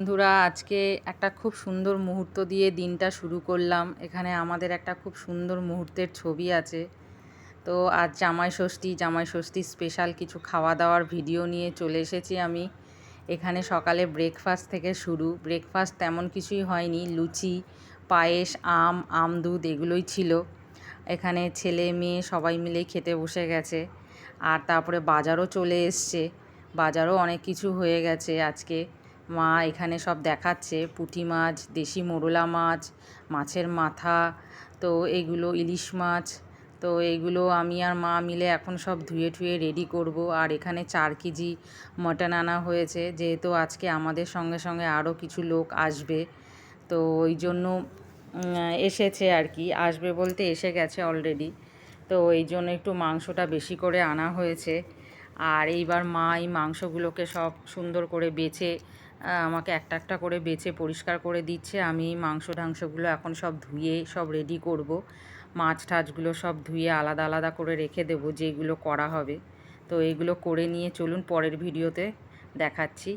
বন্ধুরা, আজকে একটা খুব সুন্দর মুহূর্ত দিয়ে দিনটা শুরু করলাম। এখানে আমাদের একটা খুব সুন্দর মুহূর্তের ছবি আছে। তো আজ জামাই ষষ্ঠী স্পেশাল কিছু খাওয়া দাওয়ার ভিডিও নিয়ে চলে এসেছি আমি। এখানে সকালে ব্রেকফাস্ট থেকে শুরু। ব্রেকফাস্ট তেমন কিছুই হয়নি, লুচি, পায়েস, আম দুধ এগুলোই ছিল। এখানে ছেলে মেয়ে সবাই মিলেই খেতে বসে গেছে। আর তারপরে বাজারও চলে এসছে। বাজারও অনেক কিছু হয়ে গেছে আজকে। মা এখানে সব দেখাচ্ছে, পুঁটি মাছ, দেশি মোরলা মাছ, মাছের মাথা, তো এগুলো ইলিশ মাছ। তো এইগুলো আমি আর মা মিলে এখন সব ধুয়ে ঠুয়ে রেডি করব। আর এখানে 4 কেজি মটন আনা হয়েছে, যেহেতু আজকে আমাদের সঙ্গে সঙ্গে আরও কিছু লোক আসবে। তো ওই জন্য এসেছে আর কি, আসবে বলতে এসে গেছে অলরেডি। তো এই জন্য একটু মাংসটা বেশি করে আনা হয়েছে। আর এইবার মা এই মাংসগুলোকে সব সুন্দর করে বেছে আমাকে একটা একটা করে বেছে পরিষ্কার করে দিচ্ছে। আমি এই মাংসগুলো এখন সব ধুয়ে সব রেডি করব। মাছ টাছগুলো সব ধুয়ে আলাদা আলাদা করে রেখে দেবো যেগুলো করা হবে। তো এইগুলো করে নিয়ে চলুন পরের ভিডিওতে দেখাচ্ছি।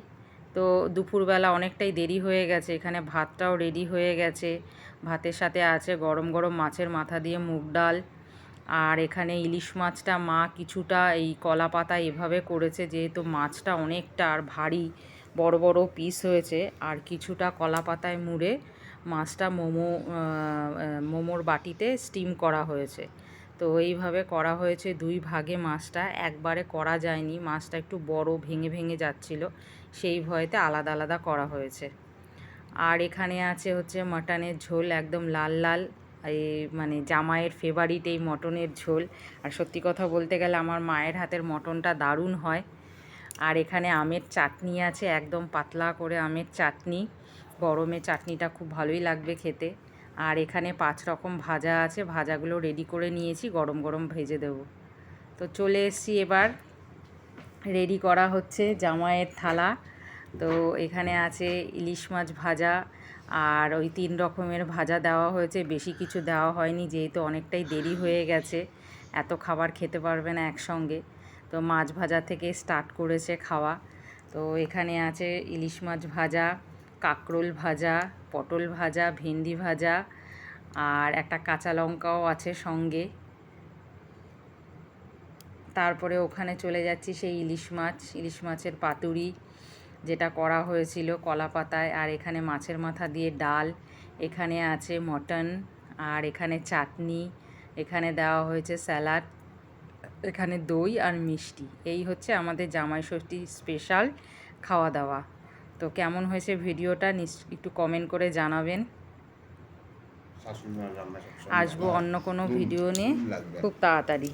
তো দুপুরবেলা অনেকটাই দেরি হয়ে গেছে, এখানে ভাতটাও রেডি হয়ে গেছে। ভাতের সাথে আছে গরম গরম মাছের মাথা দিয়ে মুগ ডাল। আর এখানে ইলিশ মাছটা মা কিছুটা এই কলা পাতা এভাবে করেছে, যেহেতু মাছটা অনেকটা আর ভারী, বড় বড় পিস হয়েছে। আর কিছুটা কলা পাতায় মুড়ে মাছটা মোমোর বাটিতে স্টিম করা হয়েছে। তো এইভাবে করা হয়েছে 2 ভাগে মাছটা, একবারে করা যায়নি, মাছটা একটু বড় ভেঙে ভেঙে যাচ্ছিল, সেই ভয়েতে আলাদা আলাদা করা হয়েছে। আর এখানে আছে হচ্ছে মাটনের ঝোল, একদম লাল লাল, এই মানে জামাইয়ের ফেভারিট এই মটনের ঝোল। আর সত্যি কথা বলতে গেলে আমার মায়ের হাতের মটনটা দারুণ হয়। আর এখানে আমের চাটনি আছে, একদম পাতলা করে আমের চাটনি, গরমে চাটনিটা খুব ভালোই লাগবে খেতে। আর এখানে 5 রকম ভাজা আছে, ভাজাগুলো রেডি করে নিয়েছি, গরম গরম ভেজে দেব। তো চলে এসেছি, এবার রেডি করা হচ্ছে জামাইয়ের থালা। তো এখানে আছে ইলিশ মাছ ভাজা, আর ওই 3 রকমের ভাজা দেওয়া হয়েছে, বেশি কিছু দেওয়া হয়নি, যেহেতু অনেকটাই দেরি হয়ে গেছে, এত খাবার খেতে পারবে না একসঙ্গে। তো মাছ ভাজা থেকে স্টার্ট করেছে খাওয়া। তো এখানে আছে ইলিশ মাছ ভাজা, কাঁকরোল ভাজা, পটল ভাজা, ভেন্ডি ভাজা, আর একটা কাঁচা লঙ্কাও আছে সঙ্গে। তারপরে ওখানে চলে যাচ্ছি সেই ইলিশ মাছের পাতুরি, যেটা করা হয়েছিল কলা পাতায়। আর এখানে মাছের মাথা দিয়ে ডাল, এখানে আছে মটন, আর এখানে চাটনি, এখানে দেওয়া হয়েছে স্যালাড, এখানে দই আর মিষ্টি। এই হচ্ছে আমাদের জামাই ষষ্ঠী স্পেশাল খাওয়া দাওয়া। তো কেমন হয়েছে ভিডিওটা একটু কমেন্ট করে জানাবেন। আসবো অন্য কোনো ভিডিও নিয়ে খুব তাড়াতাড়ি।